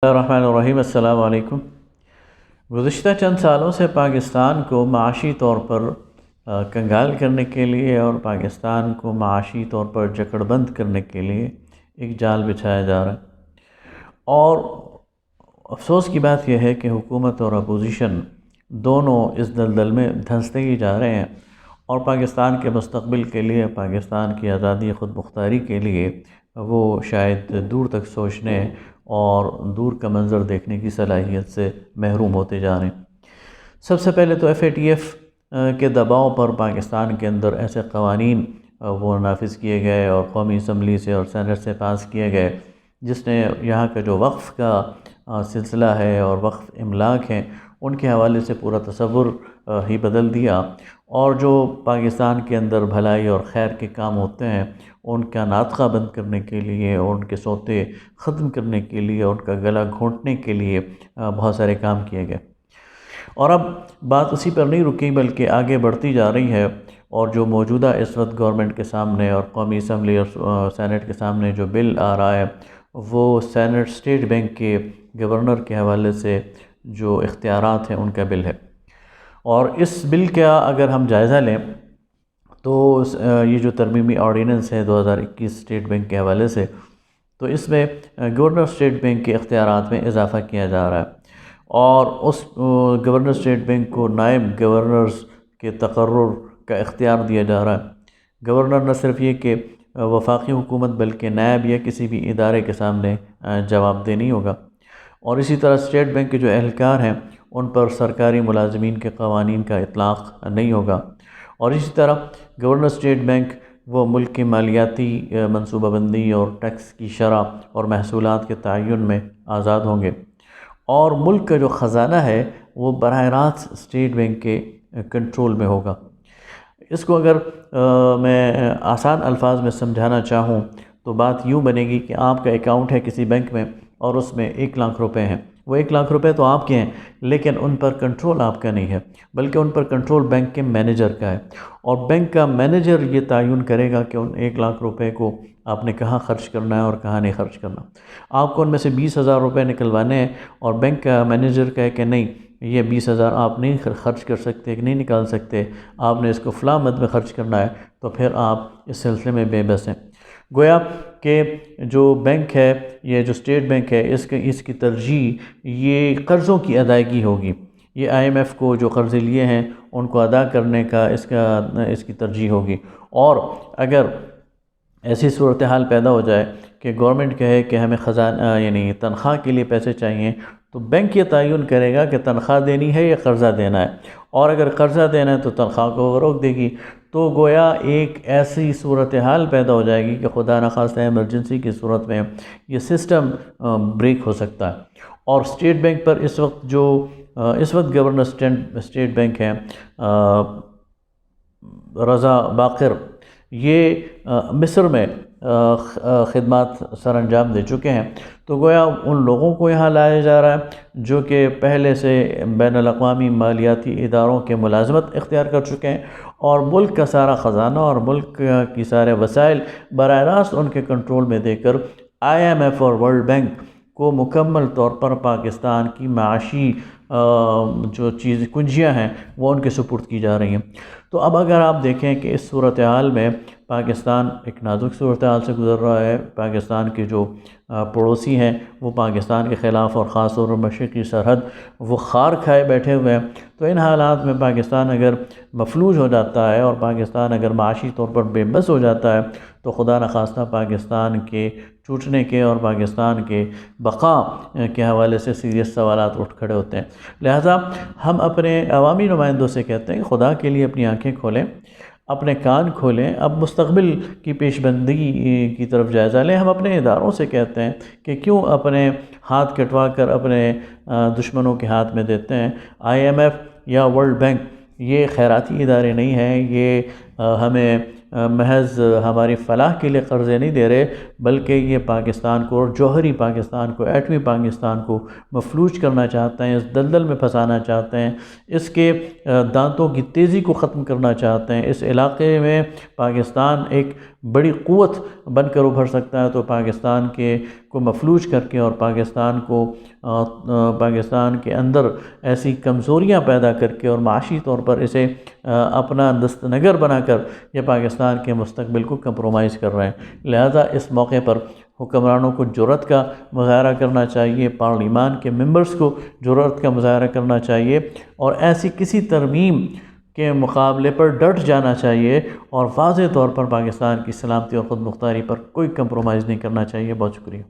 الرحمن الرحیم السلام علیکم۔ گزشتہ چند سالوں سے پاکستان کو معاشی طور پر کنگال کرنے کے لیے اور پاکستان کو معاشی طور پر جکڑ بند کرنے کے لیے ایک جال بچھایا جا رہا ہے، اور افسوس کی بات یہ ہے کہ حکومت اور اپوزیشن دونوں اس دلدل میں دھنستے ہی جا رہے ہیں، اور پاکستان کے مستقبل کے لیے، پاکستان کی آزادی خود مختاری کے لیے وہ شاید دور تک سوچنے اور دور کا منظر دیکھنے کی صلاحیت سے محروم ہوتے جا رہے ہیں۔ سب سے پہلے تو FATF کے دباؤ پر پاکستان کے اندر ایسے قوانین وہ نافذ کیے گئے اور قومی اسمبلی سے اور سینٹ سے پاس کیے گئے، جس نے یہاں کا جو وقف کا سلسلہ ہے اور وقف املاک ہیں ان کے حوالے سے پورا تصور ہی بدل دیا، اور جو پاکستان کے اندر بھلائی اور خیر کے کام ہوتے ہیں ان کا ناطقہ بند کرنے کے لیے اور ان کے سوتے ختم کرنے کے لیے، ان کا گلا گھونٹنے کے لیے بہت سارے کام کیے گئے۔ اور اب بات اسی پر نہیں رکی بلکہ آگے بڑھتی جا رہی ہے، اور جو موجودہ اس وقت گورنمنٹ کے سامنے اور قومی اسمبلی اور سینٹ کے سامنے جو بل آ رہا ہے وہ سینٹ اسٹیٹ بینک کے گورنر کے حوالے سے جو اختیارات ہیں ان کا بل ہے۔ اور اس بل کا اگر ہم جائزہ لیں تو یہ جو ترمیمی آرڈیننس ہے 2021 اسٹیٹ بینک کے حوالے سے، تو اس میں گورنر اسٹیٹ بینک کے اختیارات میں اضافہ کیا جا رہا ہے، اور اس گورنر اسٹیٹ بینک کو نائب گورنرز کے تقرر کا اختیار دیا جا رہا ہے۔ گورنر نہ صرف یہ کہ وفاقی حکومت بلکہ نائب یا کسی بھی ادارے کے سامنے جواب دہ نہیں ہوگا، اور اسی طرح اسٹیٹ بینک کے جو اہلکار ہیں ان پر سرکاری ملازمین کے قوانین کا اطلاق نہیں ہوگا، اور اسی طرح گورنر اسٹیٹ بینک وہ ملک کی مالیاتی منصوبہ بندی اور ٹیکس کی شرح اور محصولات کے تعین میں آزاد ہوں گے، اور ملک کا جو خزانہ ہے وہ براہ راست اسٹیٹ بینک کے کنٹرول میں ہوگا۔ اس کو اگر میں آسان الفاظ میں سمجھانا چاہوں تو بات یوں بنے گی کہ آپ کا اکاؤنٹ ہے کسی بینک میں اور اس میں 1 لاکھ روپے ہیں، وہ 1 لاکھ روپے تو آپ کے ہیں لیکن ان پر کنٹرول آپ کا نہیں ہے، بلکہ ان پر کنٹرول بینک کے مینیجر کا ہے، اور بینک کا مینیجر یہ تعین کرے گا کہ ان 1 لاکھ روپے کو آپ نے کہاں خرچ کرنا ہے اور کہاں نہیں خرچ کرنا۔ آپ کو ان میں سے 20,000 روپے نکلوانے ہیں اور بینک کا مینیجر کہے کہ نہیں، یہ 20,000 آپ نہیں خرچ کر سکتے، نہیں نکال سکتے، آپ نے اس کو فلاں مد میں خرچ کرنا ہے، تو پھر آپ اس سلسلے میں بے بس ہیں۔ گویا کہ جو بینک ہے، یہ جو اسٹیٹ بینک ہے، اس کی ترجیح یہ قرضوں کی ادائیگی ہوگی۔ یہ IMF کو جو قرضے لیے ہیں ان کو ادا کرنے کا اس کی ترجیح ہوگی، اور اگر ایسی صورتحال پیدا ہو جائے کہ گورنمنٹ کہے کہ ہمیں خزانہ یعنی تنخواہ کے لیے پیسے چاہیے، تو بینک یہ تعین کرے گا کہ تنخواہ دینی ہے یا قرضہ دینا ہے، اور اگر قرضہ دینا ہے تو تنخواہ کو روک دے گی۔ تو گویا ایک ایسی صورتحال پیدا ہو جائے گی کہ خدا نخواستہ ایمرجنسی کی صورت میں یہ سسٹم بریک ہو سکتا ہے۔ اور اسٹیٹ بینک پر اس وقت گورنر اسٹیٹ بینک ہیں رضا باقر، یہ مصر میں خدمات سر انجام دے چکے ہیں، تو گویا ان لوگوں کو یہاں لایا جا رہا ہے جو کہ پہلے سے بین الاقوامی مالیاتی اداروں کے ملازمت اختیار کر چکے ہیں، اور ملک کا سارا خزانہ اور ملک کی سارے وسائل براہ راست ان کے کنٹرول میں دے کر IMF اور ورلڈ بینک کو مکمل طور پر پاکستان کی معاشی جو کنجیاں ہیں وہ ان کے سپرد کی جا رہی ہیں۔ تو اب اگر آپ دیکھیں کہ اس صورتحال میں پاکستان ایک نازک صورتحال سے گزر رہا ہے، پاکستان کے جو پڑوسی ہیں وہ پاکستان کے خلاف اور خاص طور پر مشرقی سرحد وہ خار کھائے بیٹھے ہوئے ہیں، تو ان حالات میں پاکستان اگر مفلوج ہو جاتا ہے اور پاکستان اگر معاشی طور پر بے بس ہو جاتا ہے تو خدا نخواستہ پاکستان کے ٹوٹنے کے اور پاکستان کے بقا کے حوالے سے سیریس سوالات اٹھ کھڑے ہوتے ہیں۔ لہٰذا ہم اپنے عوامی نمائندوں سے کہتے ہیں کہ خدا کے لیے اپنی آنکھیں کھولیں، اپنے کان کھولیں، اب مستقبل کی پیش بندی کی طرف جائزہ لیں۔ ہم اپنے اداروں سے کہتے ہیں کہ کیوں اپنے ہاتھ کٹوا کر اپنے دشمنوں کے ہاتھ میں دیتے ہیں۔ IMF یا ورلڈ بینک یہ خیراتی ادارے نہیں ہیں، یہ ہمیں محض ہماری فلاح کے لیے قرضے نہیں دے رہے، بلکہ یہ پاکستان کو اور جوہری پاکستان کو، ایٹمی پاکستان کو مفلوج کرنا چاہتے ہیں، اس دلدل میں پھنسانا چاہتے ہیں، اس کے دانتوں کی تیزی کو ختم کرنا چاہتے ہیں۔ اس علاقے میں پاکستان ایک بڑی قوت بن کر ابھر سکتا ہے، تو پاکستان کے کو مفلوج کر کے اور پاکستان کے اندر ایسی کمزوریاں پیدا کر کے اور معاشی طور پر اسے اپنا دست نگر بنا کر یہ پاکستان کے مستقبل کو کمپرومائز کر رہے ہیں۔ لہذا اس موقع پر حکمرانوں کو جرأت کا مظاہرہ کرنا چاہیے، پارلیمان کے ممبرز کو جرأت کا مظاہرہ کرنا چاہیے اور ایسی کسی ترمیم کے مقابلے پر ڈٹ جانا چاہیے اور واضح طور پر پاکستان کی سلامتی اور خود مختاری پر کوئی کمپرومائز نہیں کرنا چاہیے۔ بہت شکریہ۔